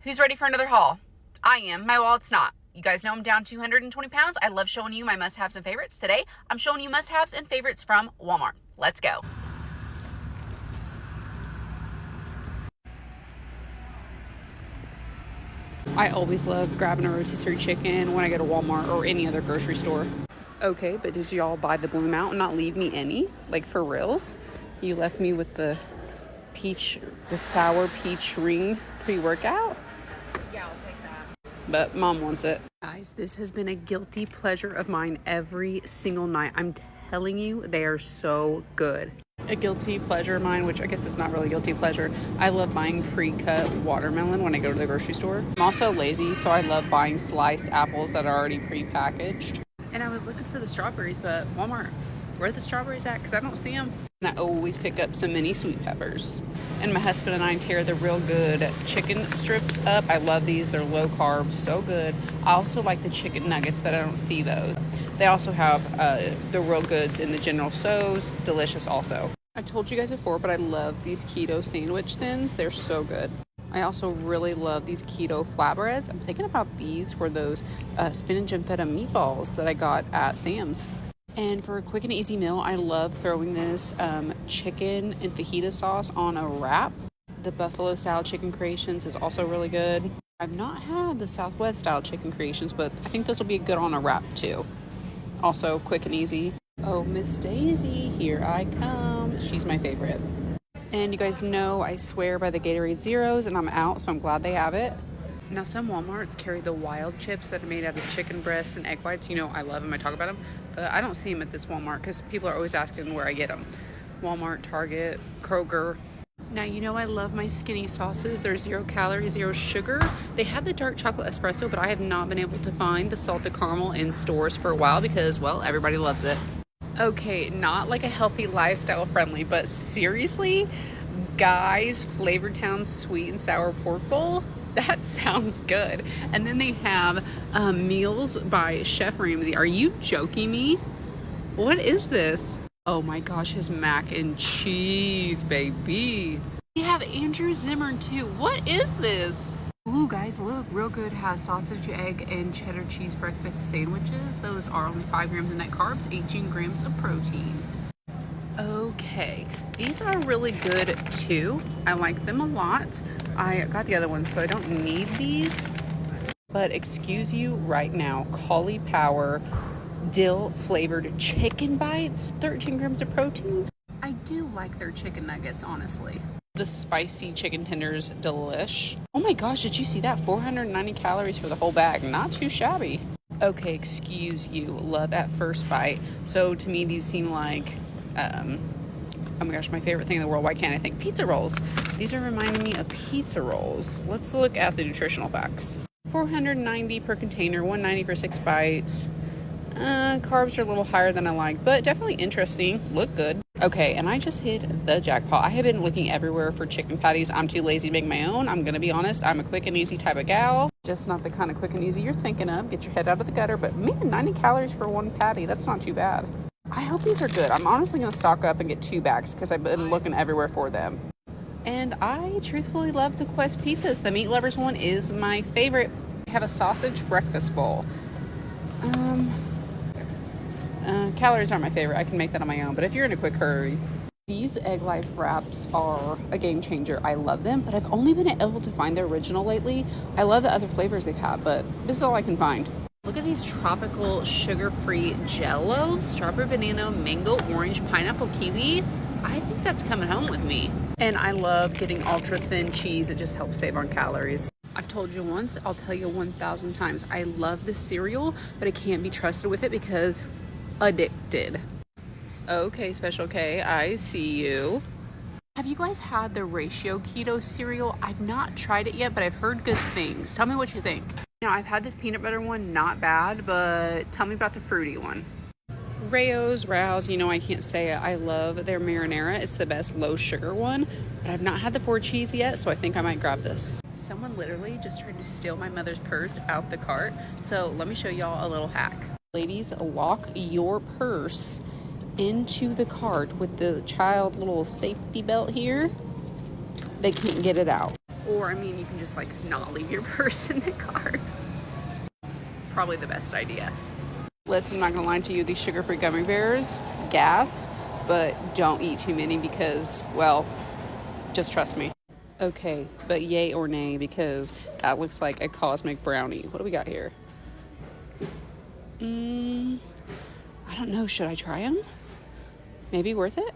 Who's ready for another haul? I am. My wallet's not. You guys know I'm down 220 pounds. I love showing you my must-haves and favorites. Today, I'm showing you must-haves and favorites from Walmart. Let's go. I always love grabbing a rotisserie chicken when I go to Walmart or any other grocery store. Okay, but did y'all buy the Blue Mountain and not leave me any? Like, for reals? You left me with the sour peach ring pre-workout? Yeah, I'll take that. But mom wants it. Guys, this has been a guilty pleasure of mine every single night. I'm telling you, they are so good. A guilty pleasure of mine, which I guess is not really guilty pleasure. I love buying pre-cut watermelon when I go to the grocery store. I'm also lazy, so I love buying sliced apples that are already pre-packaged. And I was looking for the strawberries, but Walmart, where are the strawberries at? Because I don't see them. And I always pick up some mini sweet peppers. And my husband and I tear the Real Good chicken strips up. I love these. They're low carb, so good. I also like the chicken nuggets, but I don't see those. They also have the Real Goods in the General Tso's. Delicious also. I told you guys before, but I love these keto sandwich thins. They're so good. I also really love these keto flatbreads. I'm thinking about these for those spinach and feta meatballs that I got at Sam's. And for a quick and easy meal, I love throwing this chicken and fajita sauce on a wrap. The Buffalo Style Chicken Creations is also really good. I've not had the Southwest Style Chicken Creations, but I think this will be good on a wrap too. Also quick and easy. Oh, Miss Daisy, here I come. She's my favorite. And you guys know I swear by the Gatorade Zeros, and I'm out, so I'm glad they have it. Now, some Walmarts carry the wild chips that are made out of chicken breasts and egg whites. You know, I love them. I talk about them. But I don't see them at this Walmart because people are always asking where I get them. Walmart, Target, Kroger. Now, you know I love my skinny sauces. They're 0 calories, 0 sugar. They have the dark chocolate espresso, but I have not been able to find the salted caramel in stores for a while because, well, everybody loves it. Okay, not like a healthy lifestyle friendly, but seriously, guys, Flavortown sweet and sour pork bowl? That sounds good. And then they have meals by Chef Ramsay. Are you joking me? What is this? Oh my gosh, his mac and cheese, baby. They have Andrew Zimmern too. What is this? Ooh, guys, look, Real Good has sausage, egg, and cheddar cheese breakfast sandwiches. Those are only 5 grams of net carbs, 18 grams of protein. Okay, these are really good too. I like them a lot. I got the other ones, so I don't need these. But excuse you right now, Cauli Power dill flavored chicken bites, 13 grams of protein. I do like their chicken nuggets, honestly. The spicy chicken tenders, delish. Oh my gosh, did you see that? 490 calories for the whole bag. Not too shabby. Okay, excuse you. Love at first bite. So to me, these seem like, oh my gosh, my favorite thing in the world. Why can't I think? Pizza rolls. These are reminding me of pizza rolls. Let's look at the nutritional facts. 490 per container, 190 for 6 bites. Carbs are a little higher than I like, but definitely interesting. Look good. Okay, and I just hit the jackpot. I have been looking everywhere for chicken patties. I'm too lazy to make my own. I'm gonna be honest. I'm a quick and easy type of gal. Just not the kind of quick and easy you're thinking of. Get your head out of the gutter. But man, 90 calories for one patty. That's not too bad. I hope these are good. I'm honestly gonna stock up and get 2 bags because I've been looking everywhere for them. And I truthfully love the Quest pizzas. The meat lovers one is my favorite. I have a sausage breakfast bowl. Calories aren't my favorite. I can make that on my own, but if you're in a quick hurry, these Egg Life wraps are a game changer. I love them, but I've only been able to find the original lately. I love the other flavors they've had, but this is all I can find. Look at these tropical sugar-free Jell-O, strawberry, banana, mango, orange, pineapple, kiwi. I think that's coming home with me. And I love getting ultra thin cheese. It just helps save on calories. I've told you once, I'll tell you 1,000 times. I love this cereal, but I can't be trusted with it because addicted. Okay, Special K, I see you. Have you guys had the Ratio Keto cereal? I've not tried it yet, but I've heard good things. Tell me what you think. Now, I've had this peanut butter one, not bad, but tell me about the fruity one. Rouse, you know I can't say it. I love their marinara. It's the best low sugar one, but I've not had the 4 cheese yet, so I think I might grab this. Someone literally just tried to steal my mother's purse out the cart, so let me show y'all a little hack. Ladies, lock your purse into the cart with the child little safety belt here. They can't get it out. Or, I mean, you can just like not leave your purse in the cart. Probably the best idea. Listen, I'm not gonna lie to you, these sugar-free gummy bears, gas, but don't eat too many because, well, just trust me. Okay, but yay or nay, because that looks like a cosmic brownie. What do we got here? I don't know, should I try them? Maybe worth it?